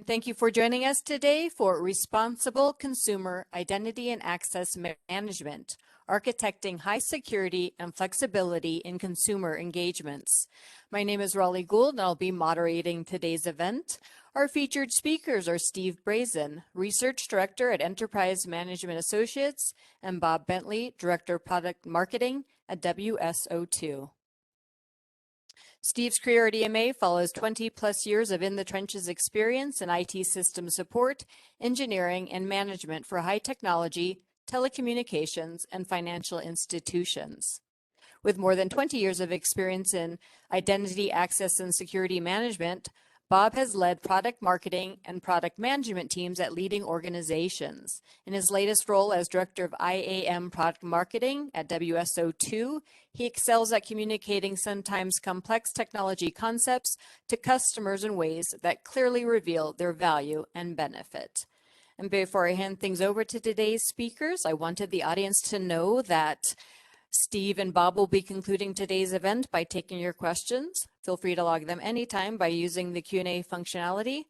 Thank you for joining us today for Responsible Consumer Identity and Access Management, Architecting High Security and Flexibility in Consumer Engagements. My name is Raleigh Gould, and I'll be moderating today's event. Our featured speakers are Steve Brazen, Research Director at Enterprise Management Associates, and Bob Bentley, Director of Product Marketing at WSO2. Steve's career at EMA follows 20 plus years of in-the-trenches experience in IT system support, engineering, and management for high technology, telecommunications, and financial institutions. With more than 20 years of experience in identity, access, and security management, Bob has led product marketing and product management teams at leading organizations. In his latest role as Director of IAM Product Marketing at WSO2, he excels at communicating sometimes complex technology concepts to customers in ways that clearly reveal their value and benefit. And before I hand things over to today's speakers, I wanted the audience to know that Steve and Bob will be concluding today's event by taking your questions. Feel free to log them anytime by using the Q&A functionality.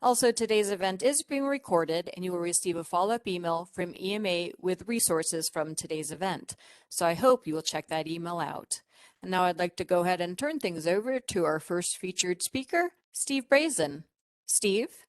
Also, today's event is being recorded, and you will receive a follow-up email from EMA with resources from today's event. So I hope you will check that email out. And now I'd like to go ahead and turn things over to our first featured speaker, Steve Brazen. Steve?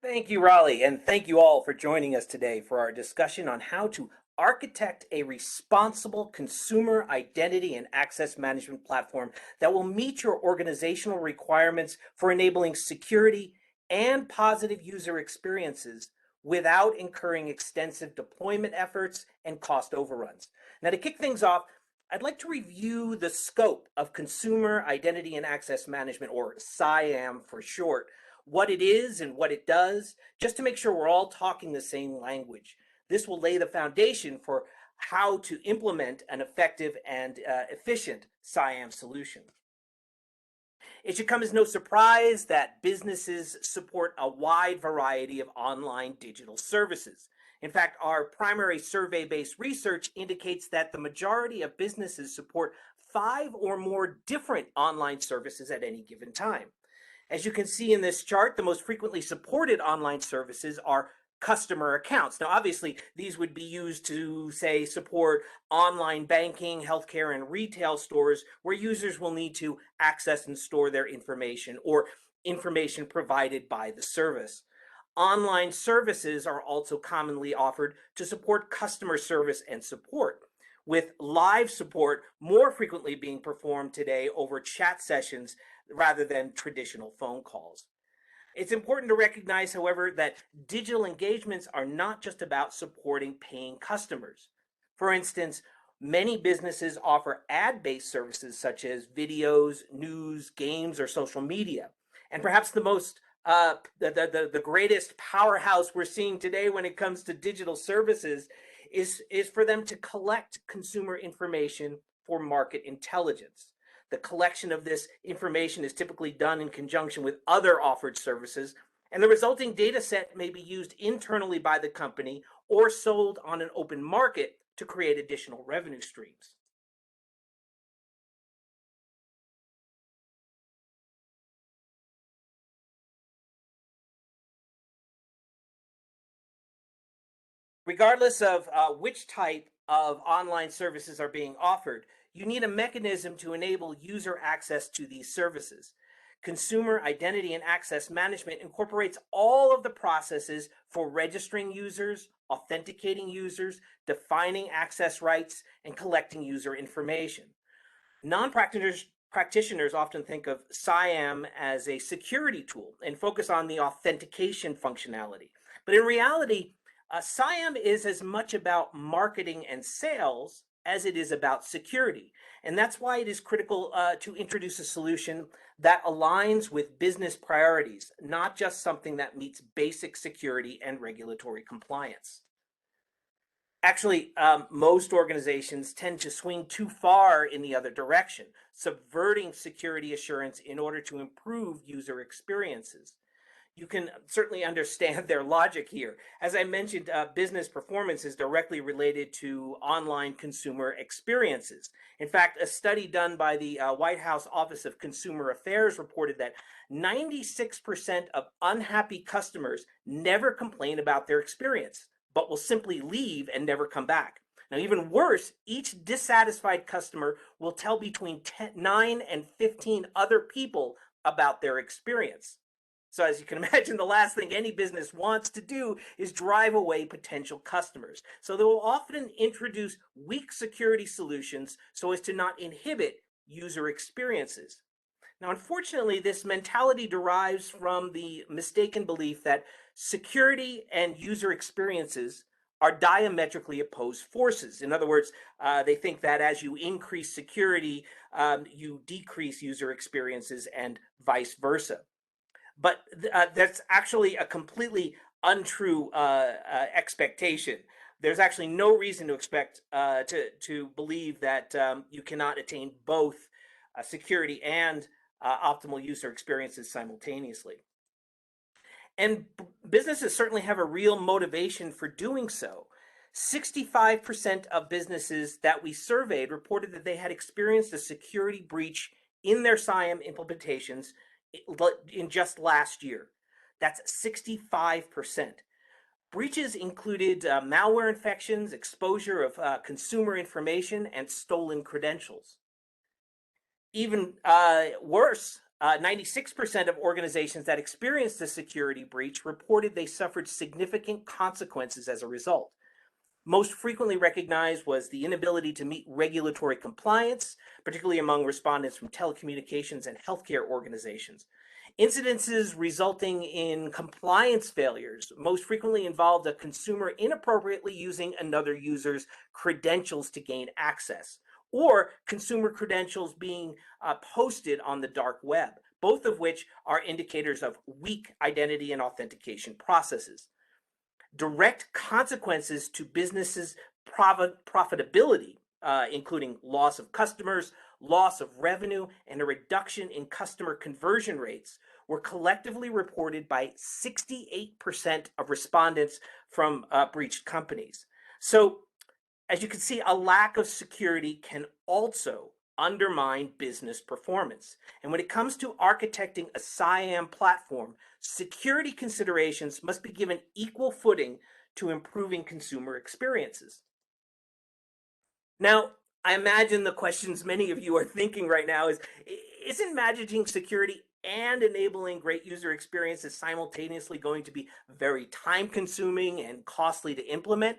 Thank you, Raleigh, and thank you all for joining us today for our discussion on how to architect a responsible consumer identity and access management platform that will meet your organizational requirements for enabling security and positive user experiences without incurring extensive deployment efforts and cost overruns. Now, to kick things off, I'd like to review the scope of consumer identity and access management, or CIAM for short, what it is and what it does, just to make sure we're all talking the same language. This will lay the foundation for how to implement an effective and efficient CIAM solution. It should come as no surprise that businesses support a wide variety of online digital services. In fact, our primary survey-based research indicates that the majority of businesses support 5 or more different online services at any given time. As you can see in this chart, the most frequently supported online services are customer accounts. Now, obviously, these would be used to, say, support online banking, healthcare, and retail stores where users will need to access and store their information or information provided by the service. Online services are also commonly offered to support customer service and support, with live support more frequently being performed today over chat sessions rather than traditional phone calls. It's important to recognize, however, that digital engagements are not just about supporting paying customers. For instance, many businesses offer ad-based services such as videos, news, games, or social media. And perhaps the most the greatest powerhouse we're seeing today when it comes to digital services is for them to collect consumer information for market intelligence. The collection of this information is typically done in conjunction with other offered services, and the resulting data set may be used internally by the company or sold on an open market to create additional revenue streams. Regardless of which type of online services are being offered, you need a mechanism to enable user access to these services. Consumer identity and access management incorporates all of the processes for registering users, authenticating users, defining access rights, and collecting user information. Non-practitioners often think of CIAM as a security tool and focus on the authentication functionality. But in reality, CIAM is as much about marketing and sales as it is about security. And that's why it is critical to introduce a solution that aligns with business priorities, not just something that meets basic security and regulatory compliance. Actually, most organizations tend to swing too far in the other direction, subverting security assurance in order to improve user experiences. You can certainly understand their logic here. As I mentioned, business performance is directly related to online consumer experiences. In fact, a study done by the White House Office of Consumer Affairs reported that 96% of unhappy customers never complain about their experience, but will simply leave and never come back. Now, even worse, each dissatisfied customer will tell between 9 and 15 other people about their experience. So as you can imagine, the last thing any business wants to do is drive away potential customers. So they will often introduce weak security solutions so as to not inhibit user experiences. Now, unfortunately, this mentality derives from the mistaken belief that security and user experiences are diametrically opposed forces. In other words, they think that as you increase security, you decrease user experiences and vice versa. But that's actually a completely untrue expectation. There's actually no reason to expect to believe that you cannot attain both security and optimal user experiences simultaneously. And businesses certainly have a real motivation for doing so. 65% of businesses that we surveyed reported that they had experienced a security breach in their Siam implementations in just last year. That's 65%. Breaches included malware infections, exposure of consumer information, and stolen credentials. Even worse, 96% of organizations that experienced a security breach reported they suffered significant consequences as a result. Most frequently recognized was the inability to meet regulatory compliance, particularly among respondents from telecommunications and healthcare organizations. Incidences resulting in compliance failures most frequently involved a consumer inappropriately using another user's credentials to gain access, or consumer credentials being posted on the dark web, both of which are indicators of weak identity and authentication processes. Direct consequences to businesses' profitability, including loss of customers, loss of revenue, and a reduction in customer conversion rates, were collectively reported by 68% of respondents from breached companies. So, as you can see, a lack of security can also undermine business performance. And when it comes to architecting a CIAM platform, security considerations must be given equal footing to improving consumer experiences. Now, I imagine the questions many of you are thinking right now is, isn't managing security and enabling great user experiences simultaneously going to be very time consuming and costly to implement?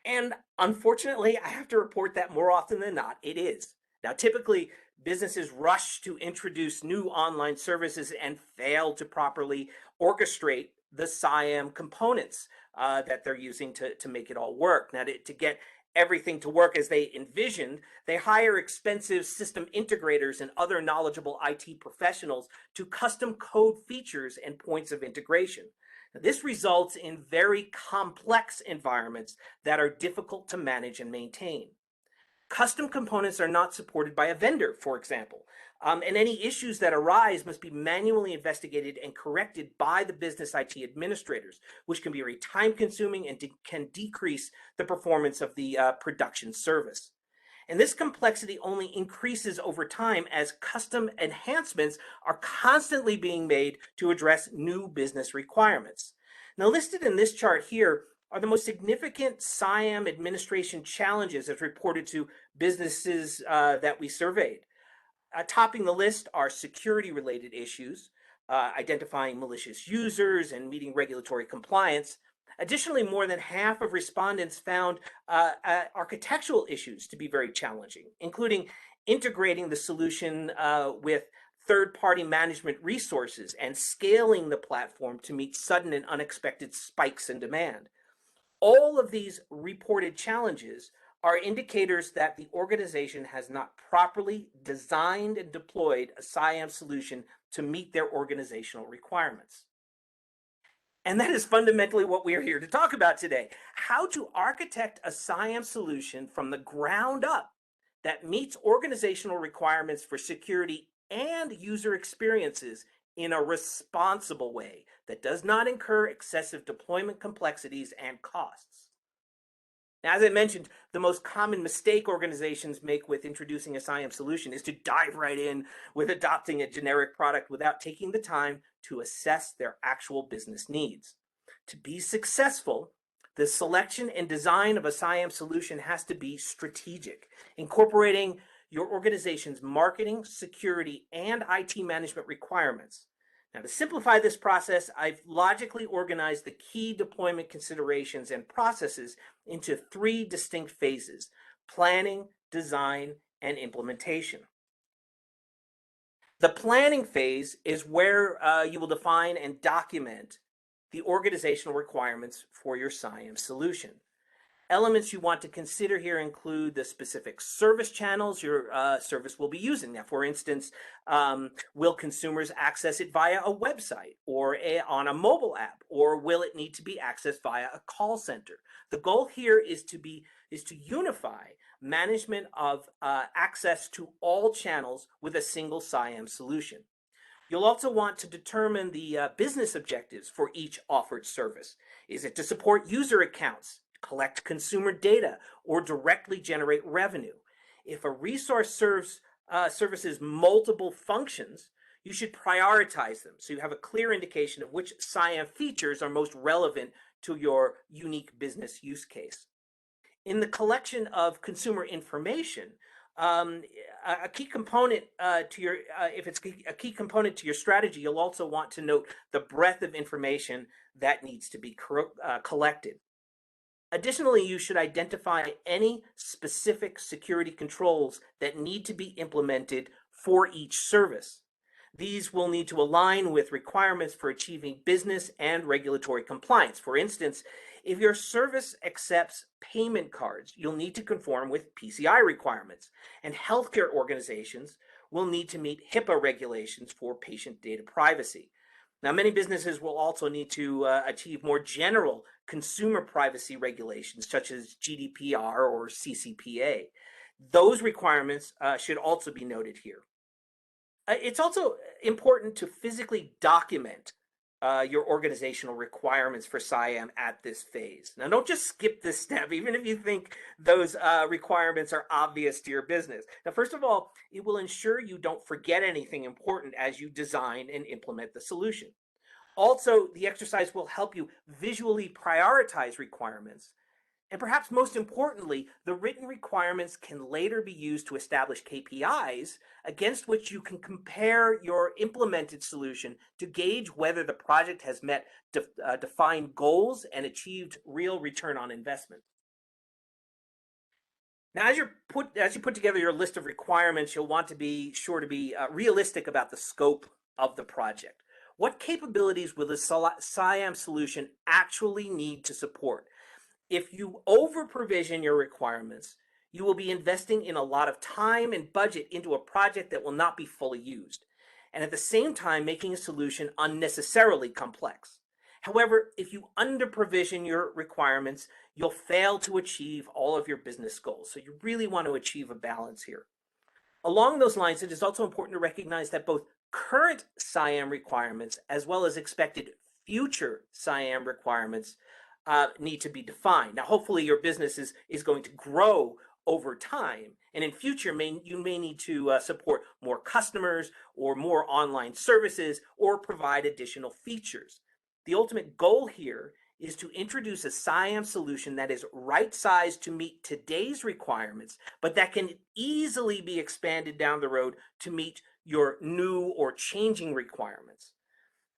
And unfortunately, I have to report that more often than not, it is. Now, typically, businesses rush to introduce new online services and fail to properly orchestrate the CIAM components that they're using to make it all work. Now, to get everything to work as they envisioned, they hire expensive system integrators and other knowledgeable IT professionals to custom code features and points of integration. This results in very complex environments that are difficult to manage and maintain. Custom components are not supported by a vendor, for example, and any issues that arise must be manually investigated and corrected by the business IT administrators, which can be very time-consuming and can decrease the performance of the production service. And this complexity only increases over time as custom enhancements are constantly being made to address new business requirements. Now, listed in this chart here are the most significant CIAM administration challenges as reported to businesses that we surveyed. Topping the list are security-related issues, identifying malicious users and meeting regulatory compliance. Additionally, more than half of respondents found architectural issues to be very challenging, including integrating the solution with third-party management resources and scaling the platform to meet sudden and unexpected spikes in demand. All of these reported challenges are indicators that the organization has not properly designed and deployed a CIAM solution to meet their organizational requirements. And that is fundamentally what we are here to talk about today. How to architect a CIAM solution from the ground up that meets organizational requirements for security and user experiences in a responsible way that does not incur excessive deployment complexities and costs. Now, as I mentioned, the most common mistake organizations make with introducing a CIAM solution is to dive right in with adopting a generic product without taking the time to assess their actual business needs. To be successful, the selection and design of a CIAM solution has to be strategic, incorporating your organization's marketing, security, and IT management requirements. Now, to simplify this process, I've logically organized the key deployment considerations and processes into 3 distinct phases: planning, design, and implementation. The planning phase is where you will define and document the organizational requirements for your CIAM solution. Elements you want to consider here include the specific service channels your service will be using. Now, for instance, will consumers access it via a website or on a mobile app, or will it need to be accessed via a call center? The goal here is to unify management of access to all channels with a single CIAM solution. You'll also want to determine the business objectives for each offered service. Is it to support user accounts, collect consumer data, or directly generate revenue? If a resource services multiple functions, you should prioritize them so you have a clear indication of which CIAM features are most relevant to your unique business use case. In the collection of consumer information, a key component if it's a key component to your strategy, you'll also want to note the breadth of information that needs to be collected. Additionally, you should identify any specific security controls that need to be implemented for each service. These will need to align with requirements for achieving business and regulatory compliance. For instance, if your service accepts payment cards, you'll need to conform with PCI requirements, and healthcare organizations will need to meet HIPAA regulations for patient data privacy. Now, many businesses will also need to achieve more general consumer privacy regulations, such as GDPR or CCPA. Those requirements should also be noted here. It's also important to physically document your organizational requirements for CIAM at this phase. Now, don't just skip this step, even if you think those requirements are obvious to your business. Now, first of all, it will ensure you don't forget anything important as you design and implement the solution. Also, the exercise will help you visually prioritize requirements. And perhaps most importantly, the written requirements can later be used to establish KPIs against which you can compare your implemented solution to gauge whether the project has met defined goals and achieved real return on investment. Now, as you put together your list of requirements, you'll want to be sure to be realistic about the scope of the project. What capabilities will the CIAM solution actually need to support? If you over-provision your requirements, you will be investing in a lot of time and budget into a project that will not be fully used, and at the same time making a solution unnecessarily complex. However, if you under-provision your requirements, you'll fail to achieve all of your business goals. So you really want to achieve a balance here. Along those lines, it is also important to recognize that both current CIAM requirements as well as expected future CIAM requirements need to be defined. Now, hopefully your business is going to grow over time, and in future you may need to support more customers or more online services or provide additional features. The ultimate goal here is to introduce a CIAM solution that is right-sized to meet today's requirements, but that can easily be expanded down the road to meet your new or changing requirements.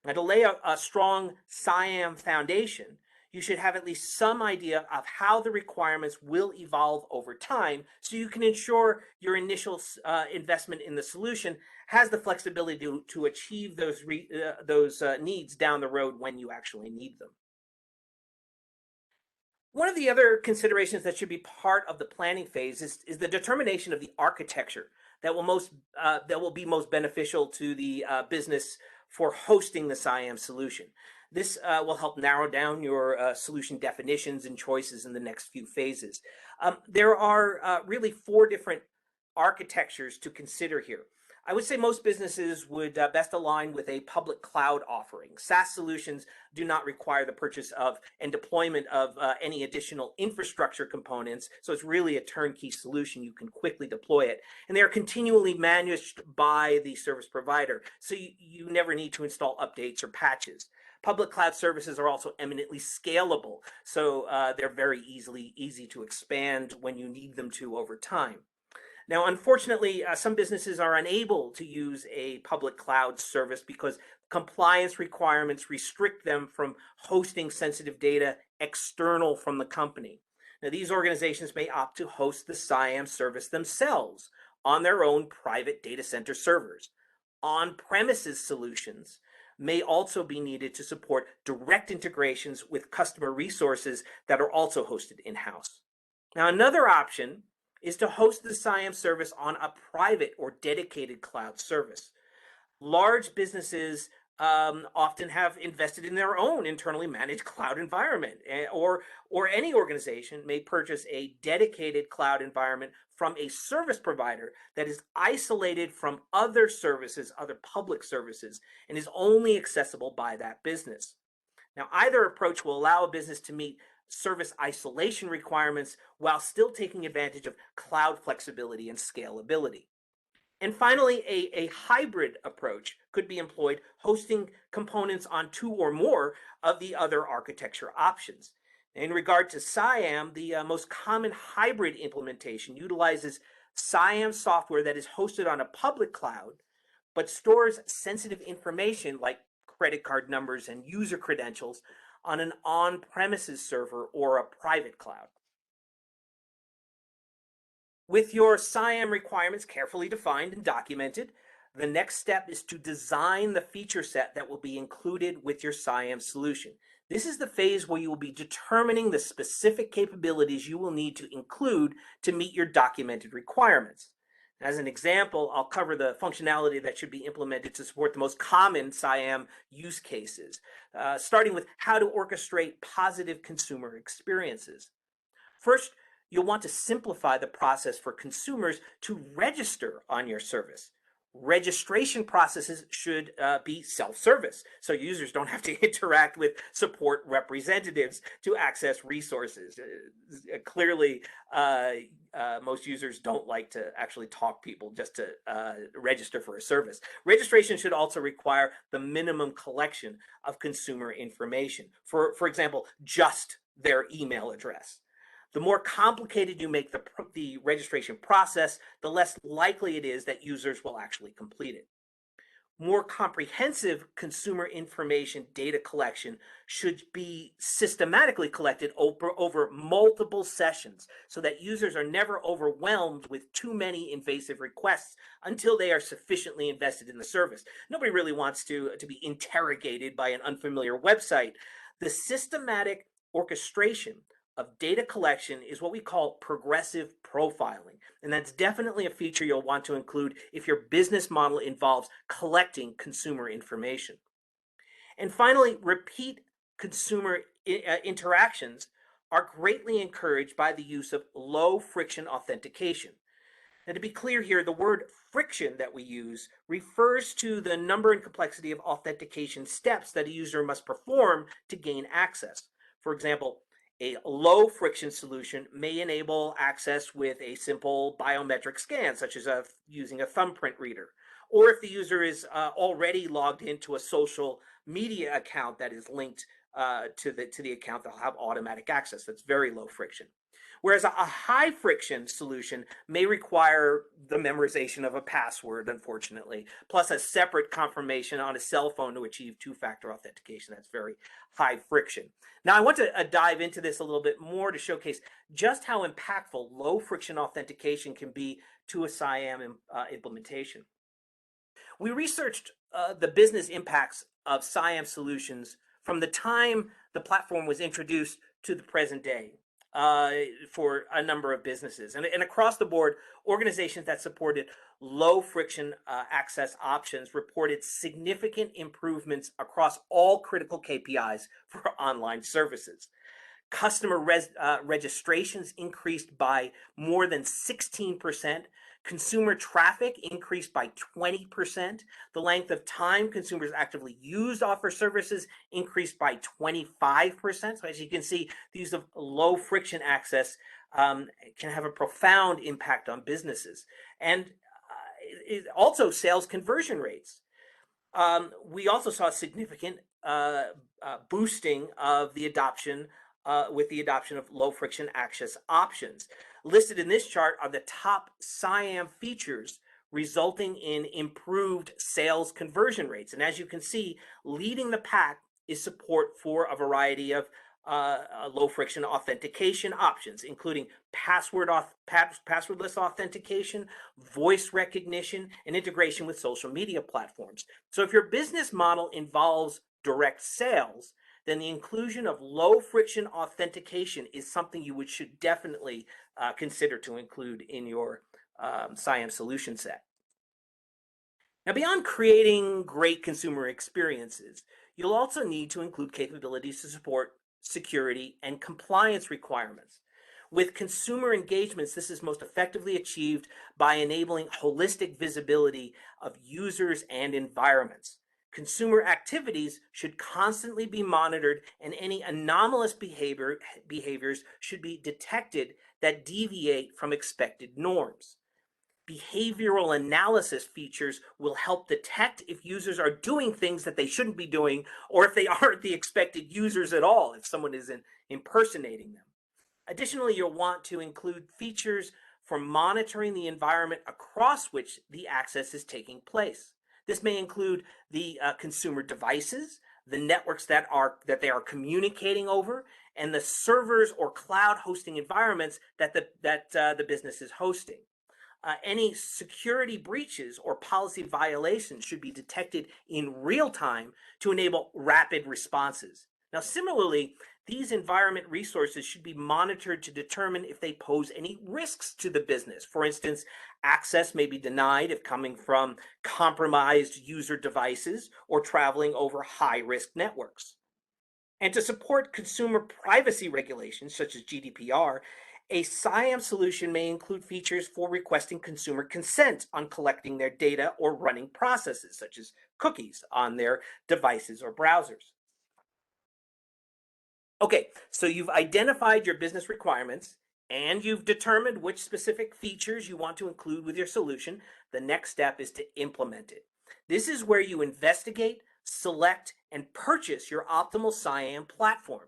Now, to lay a strong CIAM foundation, you should have at least some idea of how the requirements will evolve over time, so you can ensure your initial investment in the solution has the flexibility to achieve those needs down the road when you actually need them. One of the other considerations that should be part of the planning phase is the determination of the architecture that will be most beneficial to the business for hosting the CIAM solution. This will help narrow down your solution definitions and choices in the next few phases. There are really 4 different architectures to consider here. I would say most businesses would best align with a public cloud offering. SaaS solutions do not require the purchase of and deployment of any additional infrastructure components, so it's really a turnkey solution. You can quickly deploy it, and they are continually managed by the service provider, so you never need to install updates or patches. Public cloud services are also eminently scalable, so they're very easy to expand when you need them to over time. Now, unfortunately, some businesses are unable to use a public cloud service because compliance requirements restrict them from hosting sensitive data external from the company. Now, these organizations may opt to host the CIAM service themselves on their own private data center servers. On-premises solutions may also be needed to support direct integrations with customer resources that are also hosted in-house. Now, another option is to host the Siam service on a private or dedicated cloud service. Large businesses often have invested in their own internally managed cloud environment, or any organization may purchase a dedicated cloud environment from a service provider that is isolated from other services, other public services, and is only accessible by that business. Now, either approach will allow a business to meet service isolation requirements while still taking advantage of cloud flexibility and scalability. And finally, a hybrid approach could be employed, hosting components on two or more of the other architecture options. In regard to Siam, the most common hybrid implementation utilizes Siam software that is hosted on a public cloud, but stores sensitive information like credit card numbers and user credentials on an on-premises server or a private cloud. With your CIAM requirements carefully defined and documented, the next step is to design the feature set that will be included with your CIAM solution. This is the phase where you will be determining the specific capabilities you will need to include to meet your documented requirements. As an example, I'll cover the functionality that should be implemented to support the most common CIAM use cases, starting with how to orchestrate positive consumer experiences. First, you'll want to simplify the process for consumers to register on your service. Registration processes should be self-service, so users don't have to interact with support representatives to access resources. Clearly, most users don't like to actually talk people just to register for a service. Registration should also require the minimum collection of consumer information. For example, just their email address. The more complicated you make the registration process, the less likely it is that users will actually complete it. More comprehensive consumer information data collection should be systematically collected over multiple sessions so that users are never overwhelmed with too many invasive requests until they are sufficiently invested in the service. Nobody really wants to be interrogated by an unfamiliar website. The systematic orchestration of data collection is what we call progressive profiling. And that's definitely a feature you'll want to include if your business model involves collecting consumer information. And finally, repeat consumer interactions are greatly encouraged by the use of low friction authentication. Now, to be clear here, the word friction that we use refers to the number and complexity of authentication steps that a user must perform to gain access. For example, a low friction solution may enable access with a simple biometric scan, such as using a thumbprint reader, or if the user is already logged into a social media account that is linked to the account, they'll have automatic access. That's very low friction. Whereas a high friction solution may require the memorization of a password, unfortunately, plus a separate confirmation on a cell phone to achieve two-factor authentication. That's very high friction. Now, I want to dive into this a little bit more to showcase just how impactful low friction authentication can be to a CIAM implementation. We researched the business impacts of CIAM solutions from the time the platform was introduced to the present day. For a number of businesses. And across the board, organizations that supported low friction access options reported significant improvements across all critical KPIs for online services. Customer registrations increased by more than 16% Consumer traffic increased by 20%. The length of time consumers actively used offer services increased by 25%. So as you can see, the use of low friction access can have a profound impact on businesses. And also sales conversion rates. We also saw significant boosting of the adoption with the adoption of low friction access options. Listed in this chart are the top CIAM features resulting in improved sales conversion rates. And as you can see, leading the pack is support for a variety of low friction authentication options, including passwordless authentication, voice recognition, and integration with social media platforms. So if your business model involves direct sales, then the inclusion of low friction authentication is something you should definitely consider to include in your CIAM solution set. Now, beyond creating great consumer experiences, you'll also need to include capabilities to support security and compliance requirements. With consumer engagements, this is most effectively achieved by enabling holistic visibility of users and environments. Consumer activities should constantly be monitored, and any anomalous behaviors should be detected that deviate from expected norms. Behavioral analysis features will help detect if users are doing things that they shouldn't be doing, or if they aren't the expected users at all, if someone is impersonating them. Additionally, you'll want to include features for monitoring the environment across which the access is taking place. This may include the consumer devices, the networks that they are communicating over, and the servers or cloud hosting environments that the business is hosting. Any security breaches or policy violations should be detected in real time to enable rapid responses. Now, similarly, these environment resources should be monitored to determine if they pose any risks to the business. For instance, access may be denied if coming from compromised user devices or traveling over high-risk networks. And to support consumer privacy regulations such as GDPR, a CIAM solution may include features for requesting consumer consent on collecting their data or running processes, such as cookies, on their devices or browsers. Okay, so you've identified your business requirements and you've determined which specific features you want to include with your solution. The next step is to implement it. This is where you investigate, select, and purchase your optimal CIAM platform.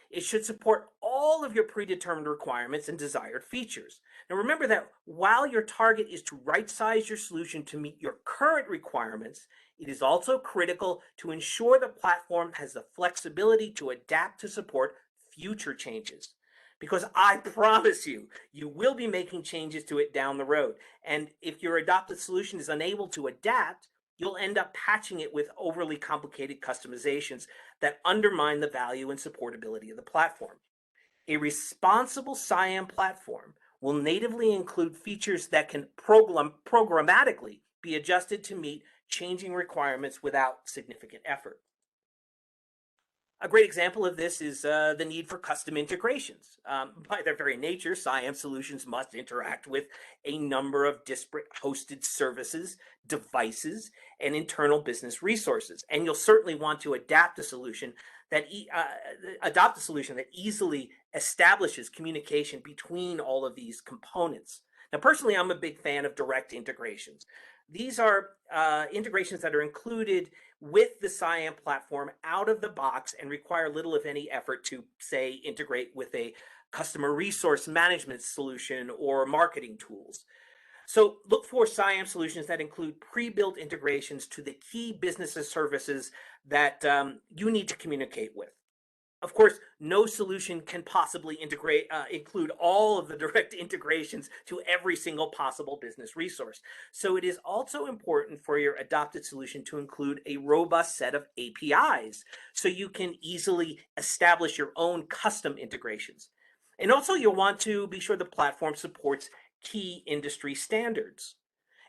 It should support all of your predetermined requirements and desired features. Now remember that while your target is to right-size your solution to meet your current requirements, it is also critical to ensure the platform has the flexibility to adapt to support future changes. Because I promise you, you will be making changes to it down the road. And if your adopted solution is unable to adapt, you'll end up patching it with overly complicated customizations that undermine the value and supportability of the platform. A responsible CIAM platform will natively include features that can programmatically be adjusted to meet changing requirements without significant effort. A great example of this is the need for custom integrations. By their very nature, CIAM solutions must interact with a number of disparate hosted services, devices, and internal business resources. And you'll certainly want to adopt a solution that easily establishes communication between all of these components. Now, personally, I'm a big fan of direct integrations. These are integrations that are included with the Cyan platform out of the box and require little, if any, effort to, say, integrate with a customer resource management solution or marketing tools. So look for CIAM solutions that include pre-built integrations to the key business services that you need to communicate with. Of course, no solution can possibly include all of the direct integrations to every single possible business resource. So it is also important for your adopted solution to include a robust set of APIs so you can easily establish your own custom integrations. And also you'll want to be sure the platform supports key industry standards.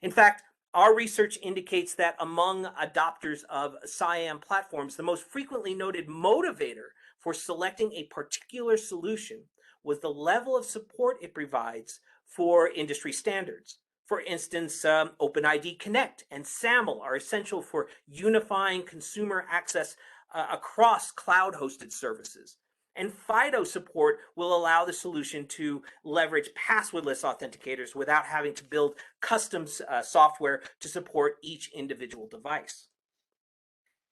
In fact, our research indicates that among adopters of CIAM platforms, the most frequently noted motivator for selecting a particular solution was the level of support it provides for industry standards. For instance, OpenID Connect and SAML are essential for unifying consumer access across cloud-hosted services. And FIDO support will allow the solution to leverage passwordless authenticators without having to build custom software to support each individual device.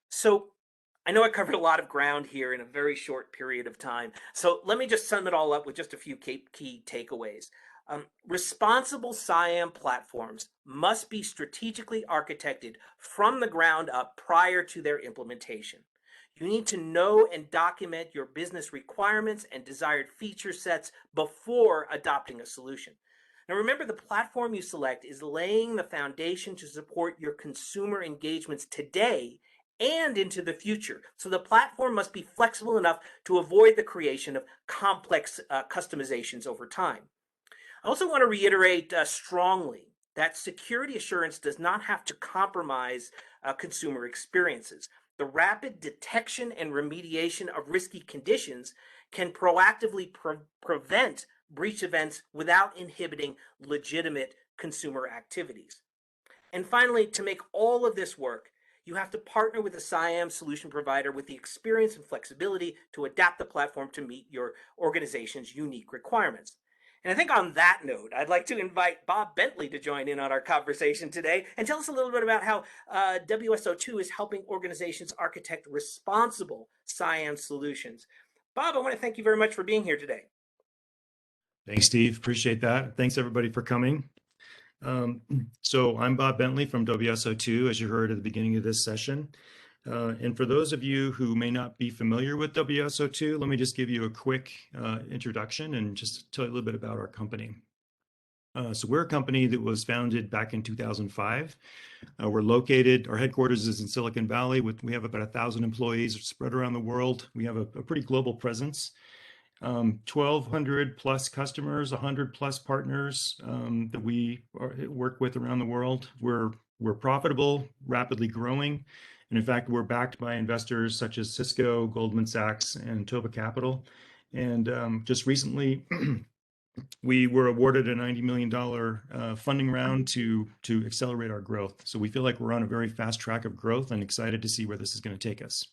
So I know I covered a lot of ground here in a very short period of time. So let me just sum it all up with just a few key takeaways. Responsible CIAM platforms must be strategically architected from the ground up prior to their implementation. You need to know and document your business requirements and desired feature sets before adopting a solution. Now remember, the platform you select is laying the foundation to support your consumer engagements today and into the future. So the platform must be flexible enough to avoid the creation of complex customizations over time. I also want to reiterate strongly that security assurance does not have to compromise consumer experiences. The rapid detection and remediation of risky conditions can proactively prevent breach events without inhibiting legitimate consumer activities. And finally, to make all of this work, you have to partner with a CIAM solution provider with the experience and flexibility to adapt the platform to meet your organization's unique requirements. And I think on that note, I'd like to invite Bob Bentley to join in on our conversation today and tell us a little bit about how WSO2 is helping organizations architect responsible CIAM solutions. Bob, I want to thank you very much for being here today. Thanks, Steve. Appreciate that. Thanks, everybody, for coming. So I'm Bob Bentley from WSO2, as you heard at the beginning of this session. And for those of you who may not be familiar with WSO2, let me just give you a quick introduction and just tell you a little bit about our company. So we're a company that was founded back in 2005. We're located, our headquarters is in Silicon Valley. We have about 1,000 employees spread around the world. We have a pretty global presence. 1,200 plus customers, 100 plus partners that we work with around the world. We're profitable, rapidly growing. And in fact, we're backed by investors such as Cisco, Goldman Sachs, and Tova Capital. And just recently, we were awarded a $90 million funding round to accelerate our growth. So we feel like we're on a very fast track of growth and excited to see where this is going to take us.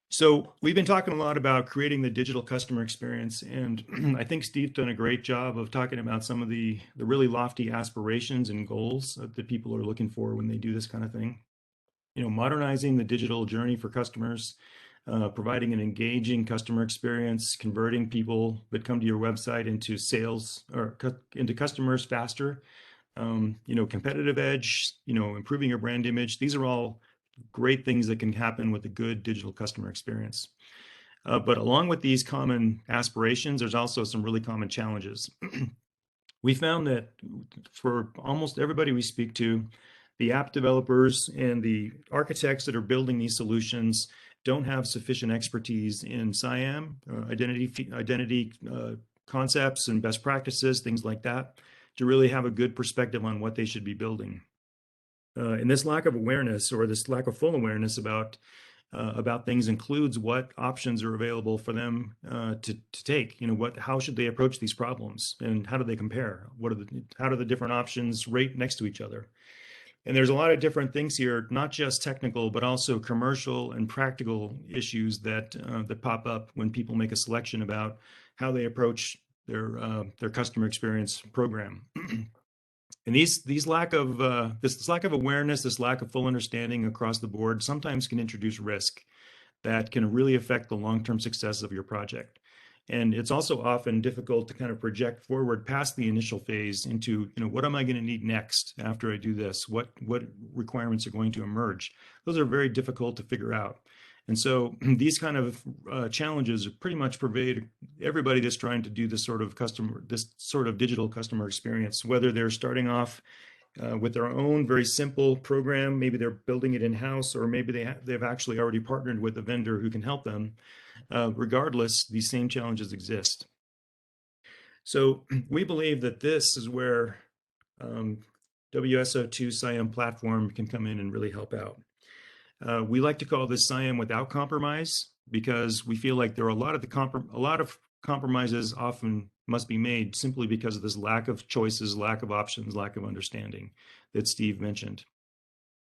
So we've been talking a lot about creating the digital customer experience, and I think Steve's done a great job of talking about some of the really lofty aspirations and goals that people are looking for when they do this kind of thing. You know, modernizing the digital journey for customers, providing an engaging customer experience, converting people that come to your website into sales or into customers faster, you know, competitive edge, you know, improving your brand image. These are all great things that can happen with a good digital customer experience. But along with these common aspirations, there's also some really common challenges. We found that for almost everybody we speak to, the app developers and the architects that are building these solutions don't have sufficient expertise in CIAM, identity concepts and best practices, things like that, to really have a good perspective on what they should be building. And this lack of awareness, or this lack of full awareness about things, includes what options are available for them to take. You know, how should they approach these problems, and how do they compare? How do the different options rate next to each other? And there's a lot of different things here, not just technical, but also commercial and practical issues that pop up when people make a selection about how they approach their customer experience program. And this lack of awareness, this lack of full understanding across the board sometimes can introduce risk that can really affect the long-term success of your project. And it's also often difficult to kind of project forward past the initial phase into, you know, what am I going to need next after I do this? What requirements are going to emerge? Those are very difficult to figure out. And so these kind of challenges pretty much pervade everybody that's trying to do this sort of digital customer experience, whether they're starting off with their own very simple program, maybe they're building it in-house, or maybe they've actually already partnered with a vendor who can help them. Regardless, these same challenges exist. So we believe that this is where WSO2 CIAM platform can come in and really help out. We like to call this CIAM without compromise, because we feel like there are a lot of compromises often must be made simply because of this lack of choices, lack of options, lack of understanding that Steve mentioned.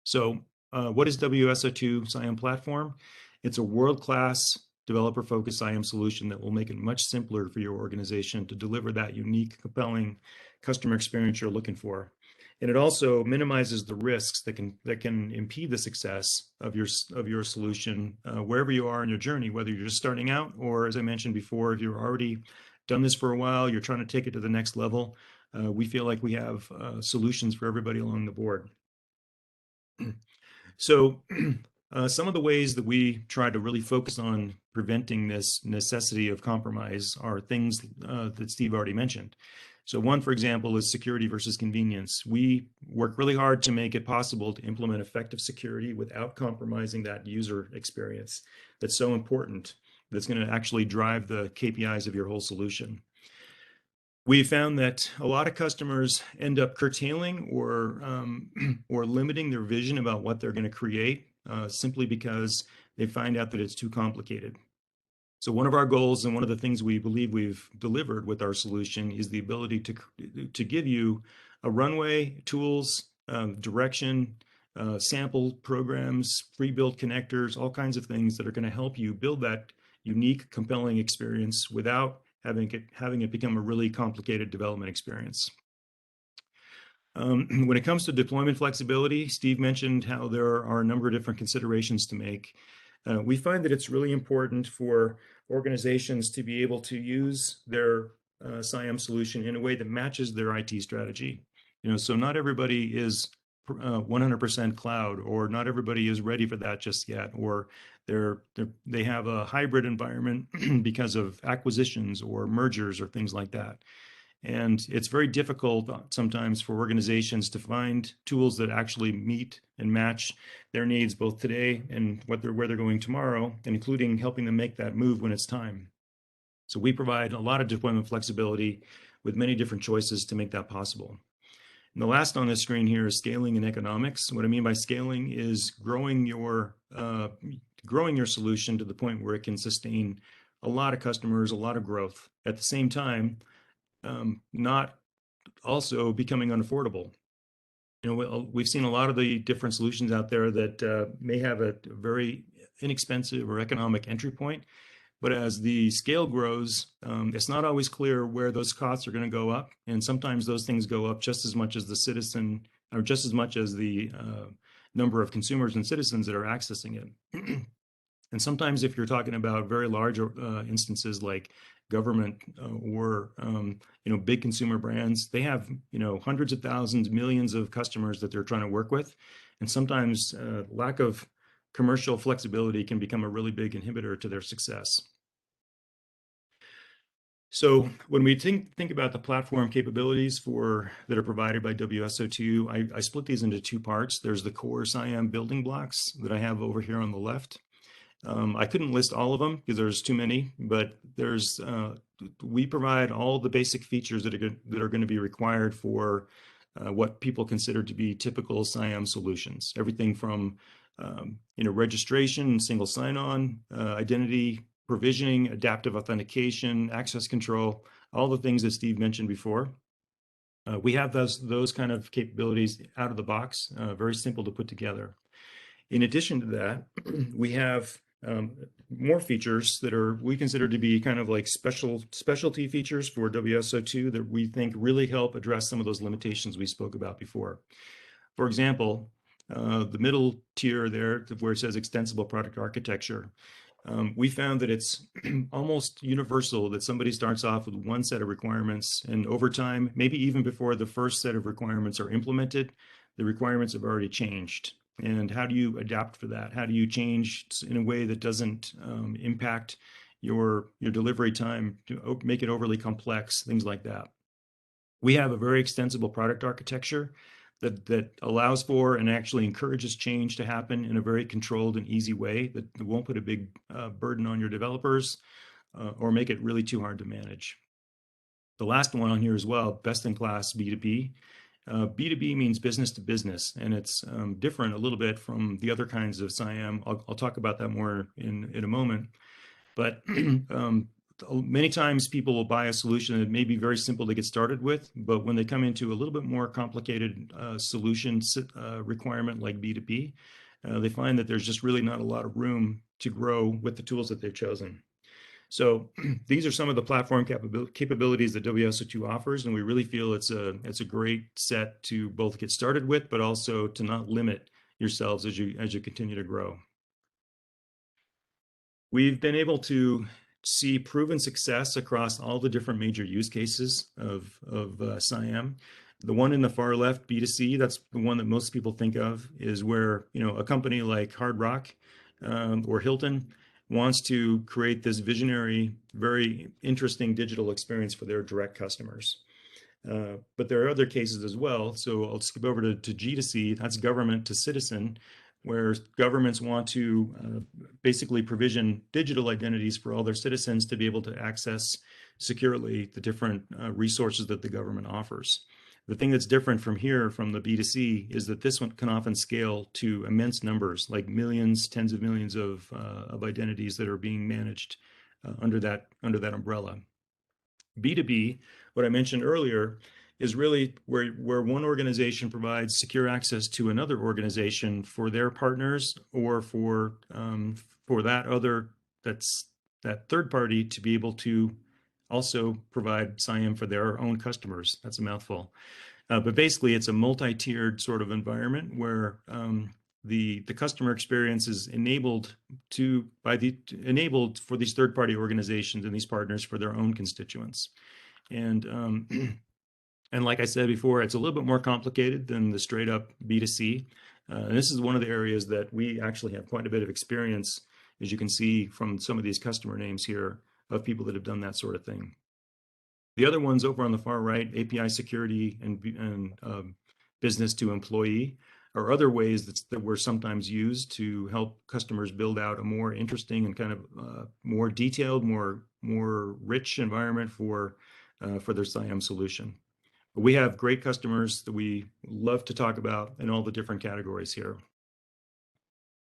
So what is WSO2 Siam platform? It's a world-class developer-focused Siam solution that will make it much simpler for your organization to deliver that unique, compelling customer experience you're looking for. And it also minimizes the risks that can impede the success of your solution wherever you are in your journey, whether you're just starting out or, as I mentioned before, if you're already done this for a while, you're trying to take it to the next level. We feel like we have solutions for everybody along the board. So some of the ways that we try to really focus on preventing this necessity of compromise are things that Steve already mentioned. So one, for example, is security versus convenience. We work really hard to make it possible to implement effective security without compromising that user experience. That's so important. That's going to actually drive the KPIs of your whole solution. We found that a lot of customers end up curtailing or limiting their vision about what they're going to create simply because they find out that it's too complicated. So one of our goals and one of the things we believe we've delivered with our solution is the ability to give you a runway, tools, direction, sample programs, pre-built connectors, all kinds of things that are going to help you build that unique, compelling experience without having it become a really complicated development experience. When it comes to deployment flexibility, Steve mentioned how there are a number of different considerations to make. We find that it's really important for organizations to be able to use their CIAM solution in a way that matches their IT strategy. So not everybody is 100% cloud, or not everybody is ready for that just yet, or they have a hybrid environment because of acquisitions or mergers or things like that. And it's very difficult sometimes for organizations to find tools that actually meet and match their needs both today and where they're going tomorrow, and including helping them make that move when it's time. So we provide a lot of deployment flexibility with many different choices to make that possible. And the last on this screen here is scaling and economics. What I mean by scaling is growing your solution to the point where it can sustain a lot of customers, a lot of growth. At the same time, not also becoming unaffordable. We've seen a lot of the different solutions out there that may have a very inexpensive or economic entry point, but as the scale grows, it's not always clear where those costs are going to go up, and sometimes those things go up just as much as the citizen, or just as much as the number of consumers and citizens that are accessing it. And sometimes if you're talking about very large instances like government or big consumer brands, they have hundreds of thousands, millions of customers that they're trying to work with, and sometimes lack of commercial flexibility can become a really big inhibitor to their success. So when we think about the platform capabilities that are provided by WSO2, I split these into two parts. There's the core CIAM building blocks that I have over here on the left. I couldn't list all of them because there's too many, but we provide all the basic features that are going to be required for what people consider to be typical CIAM solutions. Everything from registration, single sign-on, identity provisioning, adaptive authentication, access control, all the things that Steve mentioned before. We have those kind of capabilities out of the box, very simple to put together. In addition to that, we have more features that we consider to be kind of like specialty features for WSO2 that we think really help address some of those limitations we spoke about before. For example, the middle tier there where it says Extensible Product Architecture, we found that it's almost universal that somebody starts off with one set of requirements, and over time, maybe even before the first set of requirements are implemented, the requirements have already changed. And how do you adapt for that? How do you change in a way that doesn't impact your delivery time to make it overly complex, things like that? We have a very extensible product architecture that allows for and actually encourages change to happen in a very controlled and easy way that won't put a big burden on your developers or make it really too hard to manage. The last one on here as well, best-in-class B2B. B2B means business to business, and it's different a little bit from the other kinds of CIAM. I'll talk about that more in a moment. But many times people will buy a solution that may be very simple to get started with, but when they come into a little bit more complicated solution requirement like B2B, they find that there's just really not a lot of room to grow with the tools that they've chosen. So these are some of the platform capabilities that WSO2 offers, and we really feel it's a great set to both get started with, but also to not limit yourselves as you continue to grow. We've been able to see proven success across all the different major use cases of Siam. The one in the far left, B2C, that's the one that most people think of, is where a company like Hard Rock or Hilton wants to create this visionary, very interesting digital experience for their direct customers. But there are other cases as well. So I'll skip over to G2C, that's government to citizen, where governments want to basically provision digital identities for all their citizens to be able to access securely the different resources that the government offers. The thing that's different from here, from the B2C, is that this one can often scale to immense numbers, like millions, tens of millions of identities that are being managed under that umbrella. B2B, what I mentioned earlier, is really where one organization provides secure access to another organization for their partners, or for that third party to be able to also provide Siam for their own customers. That's a mouthful. But basically, it's a multi-tiered sort of environment where the customer experience is enabled for these third-party organizations and these partners for their own constituents. And and like I said before, it's a little bit more complicated than the straight up B2C. And this is one of the areas that we actually have quite a bit of experience, as you can see from some of these customer names here, of people that have done that sort of thing. The other ones over on the far right, API security and business to employee, are other ways that were sometimes used to help customers build out a more interesting and kind of more detailed, more rich environment for their Siam solution. But we have great customers that we love to talk about in all the different categories here.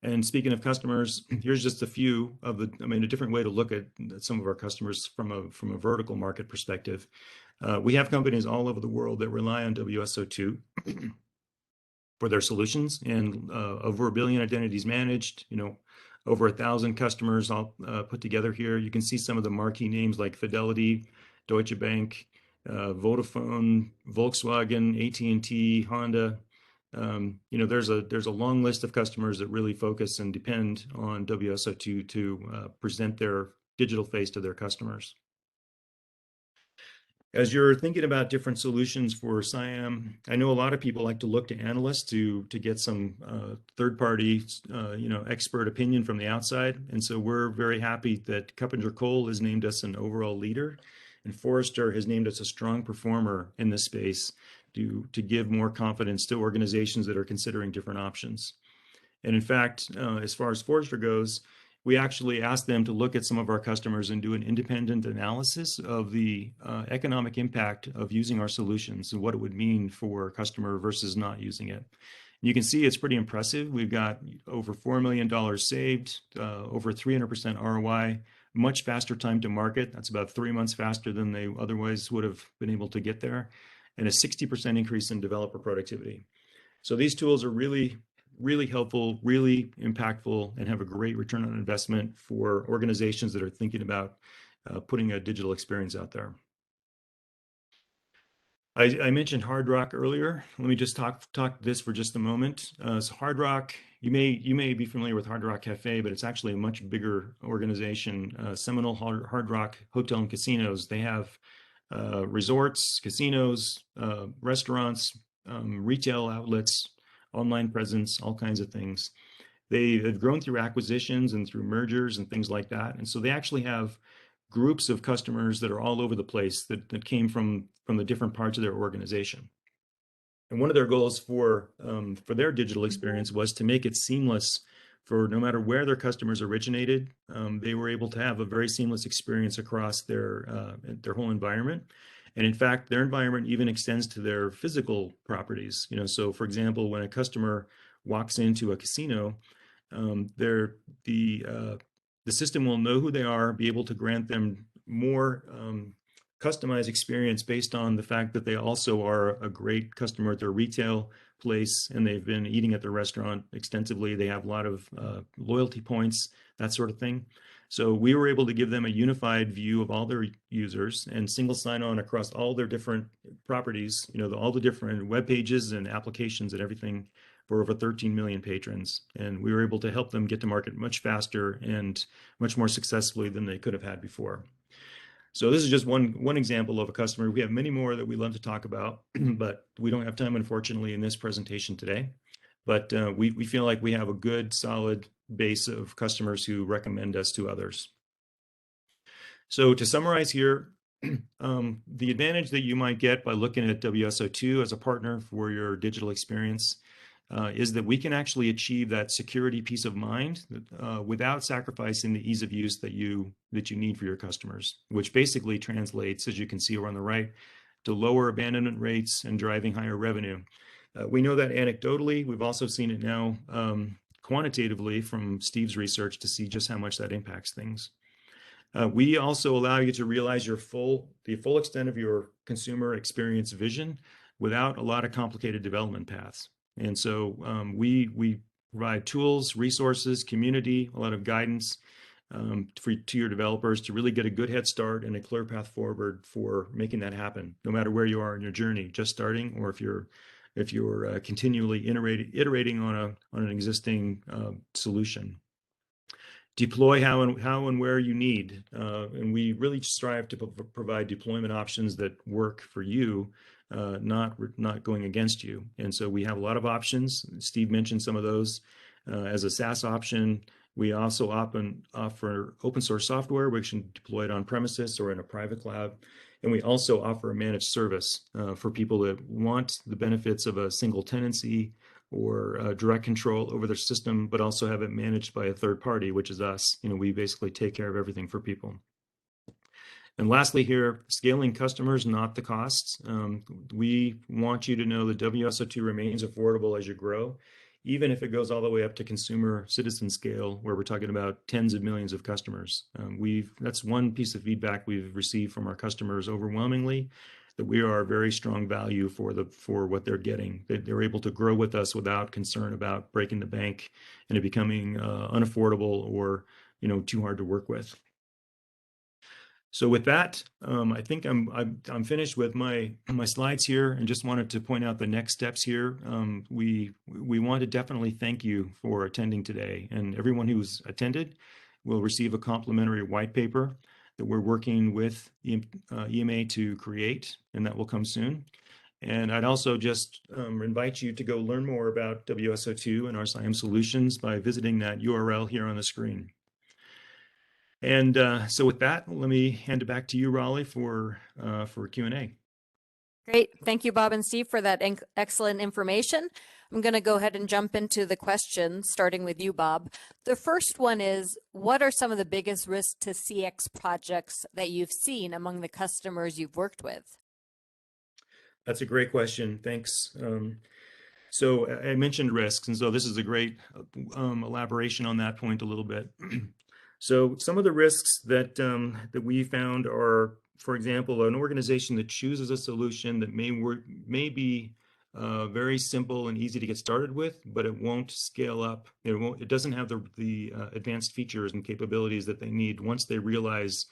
And speaking of customers, here's just a few of a different way to look at some of our customers from a vertical market perspective. We have companies all over the world that rely on WSO2 for their solutions, and over 1 billion identities managed, over 1,000 customers all put together here. You can see some of the marquee names like Fidelity, Deutsche Bank, Vodafone, Volkswagen, AT&T, Honda. There's a long list of customers that really focus and depend on WSO2 to present their digital face to their customers. As you're thinking about different solutions for Siam, I know a lot of people like to look to analysts to get some third-party, expert opinion from the outside. And so we're very happy that Cuppinger Cole has named us an overall leader, and Forrester has named us a strong performer in this space to give more confidence to organizations that are considering different options. And in fact, as far as Forrester goes, we actually asked them to look at some of our customers and do an independent analysis of the economic impact of using our solutions and what it would mean for a customer versus not using it. You can see it's pretty impressive. We've got over $4 million saved, over 300% ROI, much faster time to market. That's about 3 months faster than they otherwise would have been able to get there, and a 60% increase in developer productivity. So these tools are really helpful, really impactful, and have a great return on investment for organizations that are thinking about putting a digital experience out there. I mentioned Hard Rock earlier. Let me just talk this for just a moment. So Hard Rock, you may be familiar with Hard Rock Cafe, but it's actually a much bigger organization. Seminole Hard Rock Hotel and Casinos. They have resorts, casinos, restaurants, retail outlets, online presence, all kinds of things. They have grown through acquisitions and through mergers and things like that. And so they actually have groups of customers that are all over the place that came from the different parts of their organization. And one of their goals for their digital experience was to make it seamless for no matter where their customers originated. They were able to have a very seamless experience across their whole environment. And in fact, their environment even extends to their physical properties. So for example, when a customer walks into a casino, the system will know who they are, be able to grant them more customized experience based on the fact that they also are a great customer at their retail place and they've been eating at the restaurant extensively. They have a lot of loyalty points, that sort of thing. So we were able to give them a unified view of all their users and single sign-on across all their different properties, all the different web pages and applications and everything for over 13 million patrons. And we were able to help them get to market much faster and much more successfully than they could have had before. So this is just one example of a customer. We have many more that we love to talk about, but we don't have time, unfortunately, in this presentation today. But we feel like we have a good, solid base of customers who recommend us to others. So to summarize here, the advantage that you might get by looking at WSO2 as a partner for your digital experience is that we can actually achieve that security peace of mind without sacrificing the ease of use that you need for your customers, which basically translates, as you can see over on the right, to lower abandonment rates and driving higher revenue. We know that anecdotally. We've also seen it now quantitatively from Steve's research to see just how much that impacts things. We also allow you to realize the full extent of your consumer experience vision without a lot of complicated development paths. And so we provide tools, resources, community, a lot of guidance to your developers to really get a good head start and a clear path forward for making that happen, no matter where you are in your journey, just starting, or if you're continually iterating on an existing solution. Deploy how and where you need, and we really strive to provide deployment options that work for you, not going against you. And so we have a lot of options. Steve mentioned some of those. As a SaaS option, we also offer open source software which can deploy it on premises or in a private cloud. And we also offer a managed service for people that want the benefits of a single tenancy or direct control over their system, but also have it managed by a third party, which is us. We basically take care of everything for people. And lastly here, scaling customers, not the costs. We want you to know that WSO2 remains affordable as you grow, even if it goes all the way up to consumer citizen scale, where we're talking about tens of millions of customers. That's one piece of feedback we've received from our customers overwhelmingly, that we are a very strong value for what they're getting. They're able to grow with us without concern about breaking the bank and it becoming unaffordable or too hard to work with. So with that, I think I'm finished with my slides here, and just wanted to point out the next steps here. We want to definitely thank you for attending today, and everyone who's attended will receive a complimentary white paper that we're working with EMA to create, and that will come soon. And I'd also just invite you to go learn more about WSO2 and our Siam solutions by visiting that URL here on the screen. And so with that, let me hand it back to you, Raleigh, for Q&A. Great. Thank you, Bob and Steve, for that excellent information. I'm going to go ahead and jump into the questions, starting with you, Bob. The first one is, what are some of the biggest risks to CX projects that you've seen among the customers you've worked with? That's a great question. Thanks. So I mentioned risks, and so this is a great elaboration on that point a little bit. So some of the risks that we found are, for example, an organization that chooses a solution that may be very simple and easy to get started with, but it won't scale up. It doesn't have the advanced features and capabilities that they need once they realize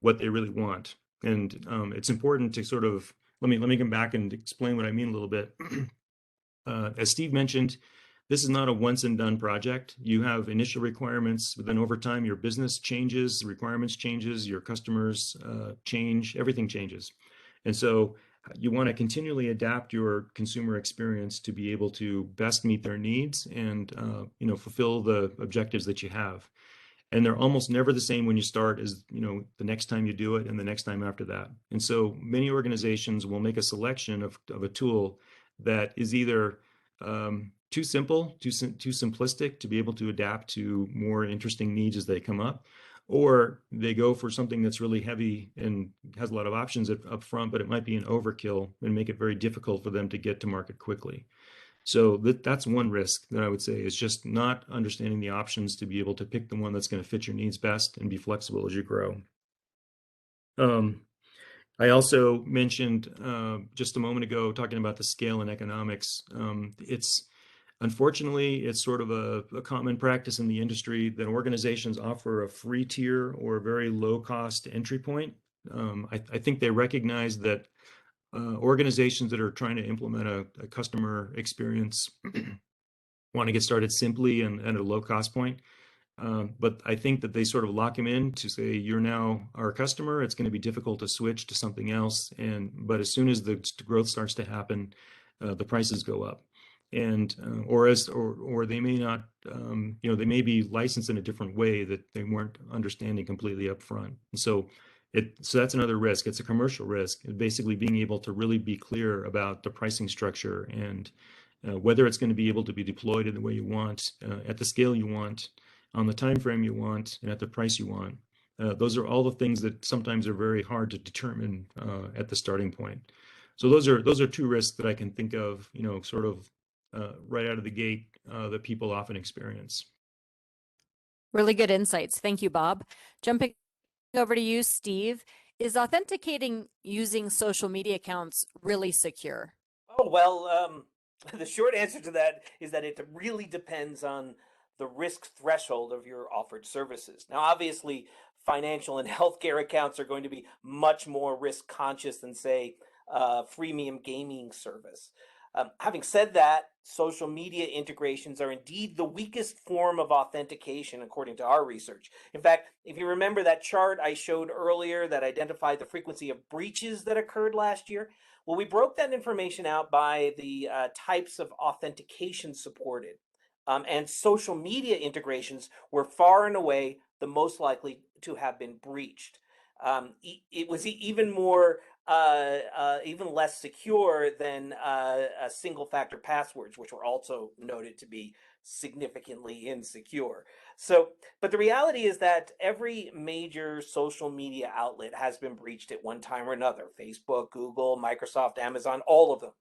what they really want. And it's important to sort of let me come back and explain what I mean a little bit. As Steve mentioned, this is not a once and done project. You have initial requirements, but then over time your business changes, the requirements changes, your customers change, everything changes. And so you want to continually adapt your consumer experience to be able to best meet their needs and fulfill the objectives that you have. And they're almost never the same when you start as the next time you do it and the next time after that. And so many organizations will make a selection of a tool that is either too simple, too simplistic to be able to adapt to more interesting needs as they come up, or they go for something that's really heavy and has a lot of options up front, but it might be an overkill and make it very difficult for them to get to market quickly. So that's one risk that I would say is just not understanding the options to be able to pick the one that's going to fit your needs best and be flexible as you grow. Um, I also mentioned just a moment ago talking about the scale and economics. Unfortunately, it's sort of a common practice in the industry that organizations offer a free tier or a very low cost entry point. I think they recognize that organizations that are trying to implement a customer experience want to get started simply and at a low cost point. But I think that they sort of lock him in to say, you're now our customer. It's going to be difficult to switch to something else. But as soon as the growth starts to happen, the prices go up. And or they may not, they may be licensed in a different way that they weren't understanding completely up front. And so that's another risk. It's a commercial risk, basically being able to really be clear about the pricing structure and whether it's going to be able to be deployed in the way you want, at the scale you want, on the time frame you want, and at the price you want. Those are all the things that sometimes are very hard to determine at the starting point. So those are two risks that I can think of, sort of right out of the gate that people often experience. Really good insights. Thank you, Bob. Jumping over to you, Steve. Is authenticating using social media accounts really secure? Oh, well, the short answer to that is that it really depends on the risk threshold of your offered services. Now, obviously, financial and healthcare accounts are going to be much more risk conscious than, say, freemium gaming service. Having said that, social media integrations are indeed the weakest form of authentication, according to our research. In fact, if you remember that chart I showed earlier that identified the frequency of breaches that occurred last year, well, we broke that information out by the types of authentication supported. And social media integrations were far and away the most likely to have been breached. It was even more, even less secure than single factor passwords, which were also noted to be significantly insecure. So, but the reality is that every major social media outlet has been breached at one time or another. Facebook, Google, Microsoft, Amazon, all of them.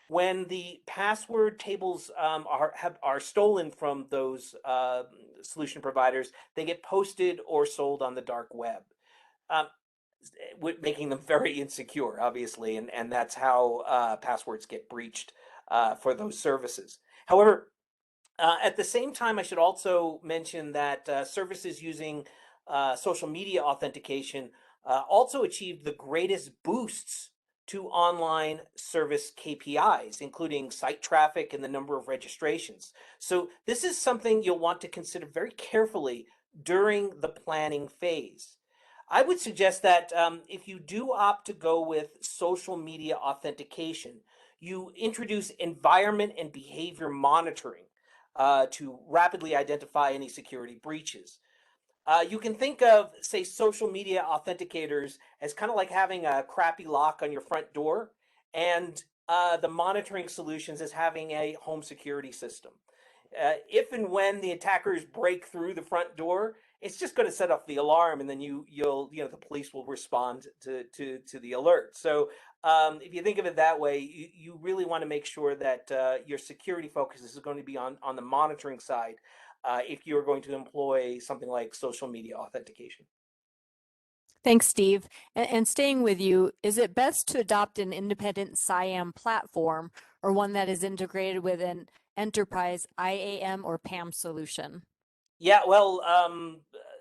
When the password tables are stolen from those solution providers, they get posted or sold on the dark web, um, making them very insecure, obviously, and that's how passwords get breached for those services. However, at the same time, I should also mention that services using social media authentication also achieved the greatest boosts to online service KPIs, including site traffic and the number of registrations. So this is something you'll want to consider very carefully during the planning phase. I would suggest that if you do opt to go with social media authentication, you introduce environment and behavior monitoring to rapidly identify any security breaches. You can think of, say, social media authenticators as kind of like having a crappy lock on your front door, and the monitoring solutions as having a home security system. If and when the attackers break through the front door, it's just going to set off the alarm, and then the police will respond to the alert. So if you think of it that way, you really want to make sure that your security focus is going to be on the monitoring side if you're going to employ something like social media authentication. Thanks, Steve. And staying with you, is it best to adopt an independent CIAM platform or one that is integrated with an enterprise IAM or PAM solution? Yeah, well,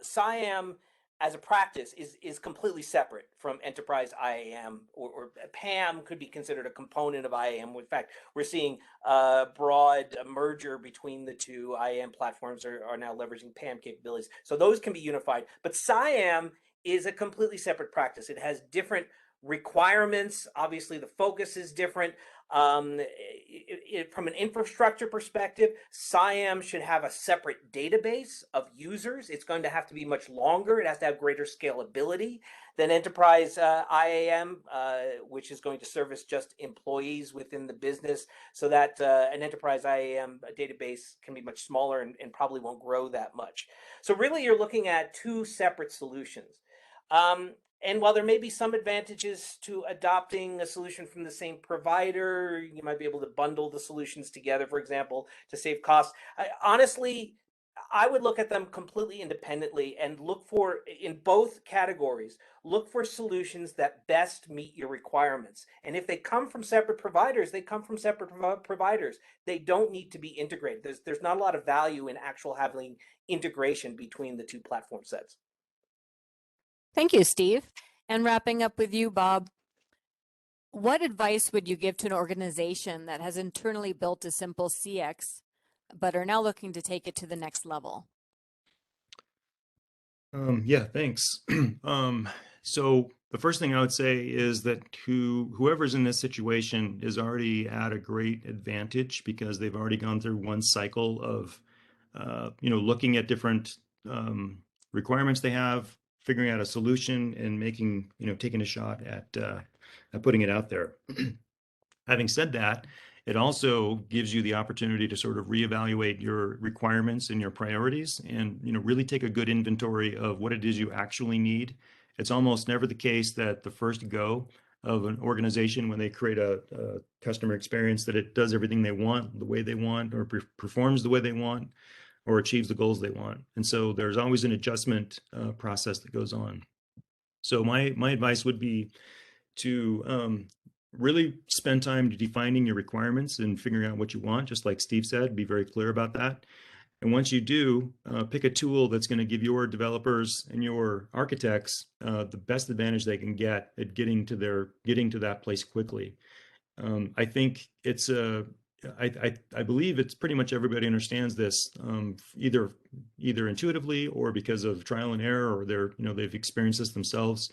Siam as a practice is completely separate from enterprise IAM, or PAM could be considered a component of IAM. In fact, we're seeing a broad merger between the two. IAM platforms are now leveraging PAM capabilities. So those can be unified. But Siam is a completely separate practice. It has different requirements. Obviously, the focus is different. From an infrastructure perspective, Siam should have a separate database of users. It's going to have to be much longer. It has to have greater scalability than enterprise IAM, which is going to service just employees within the business, so that an enterprise IAM database can be much smaller and probably won't grow that much. So really, you're looking at two separate solutions. And while there may be some advantages to adopting a solution from the same provider, you might be able to bundle the solutions together, for example, to save costs. Honestly, I would look at them completely independently and look for, in both categories, look for solutions that best meet your requirements. And if they come from separate providers, they come from separate providers. They don't need to be integrated. There's not a lot of value in actual having integration between the two platform sets. Thank you, Steve. And wrapping up with you, Bob, what advice would you give to an organization that has internally built a simple CX, but are now looking to take it to the next level? Yeah, thanks. So the first thing I would say is that whoever's in this situation is already at a great advantage because they've already gone through one cycle of, looking at different requirements they have, figuring out a solution, and taking a shot at putting it out there. Having said that, it also gives you the opportunity to sort of reevaluate your requirements and your priorities and really take a good inventory of what it is you actually need. It's almost never the case that the first go of an organization when they create a customer experience that it does everything they want the way they want or performs the way they want or achieves the goals they want. And so there's always an adjustment process that goes on. So my advice would be to really spend time defining your requirements and figuring out what you want. Just like Steve said, be very clear about that. And once you do, pick a tool that's going to give your developers and your architects the best advantage they can get at getting to that place quickly. I think I believe it's pretty much everybody understands this, either intuitively or because of trial and error, or they've experienced this themselves,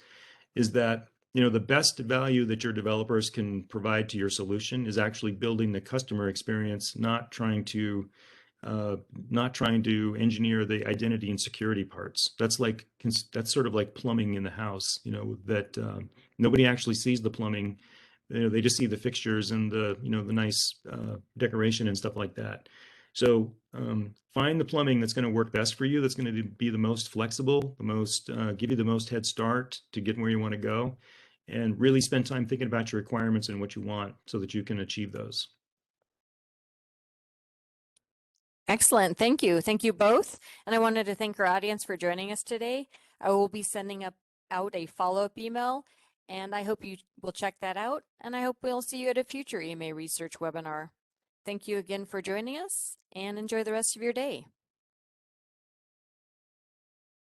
is that the best value that your developers can provide to your solution is actually building the customer experience, not trying to engineer the identity and security parts. That's sort of like plumbing in the house, that nobody actually sees the plumbing. They just see the fixtures and the nice decoration and stuff like that. So find the plumbing that's going to work best for you, that's going to be the most flexible, give you the most head start to get where you want to go, and really spend time thinking about your requirements and what you want so that you can achieve those. Excellent. Thank you. Thank you both. And I wanted to thank our audience for joining us today. I will be sending out a follow-up email, and I hope you will check that out. And I hope we'll see you at a future EMA Research webinar. Thank you again for joining us, and enjoy the rest of your day.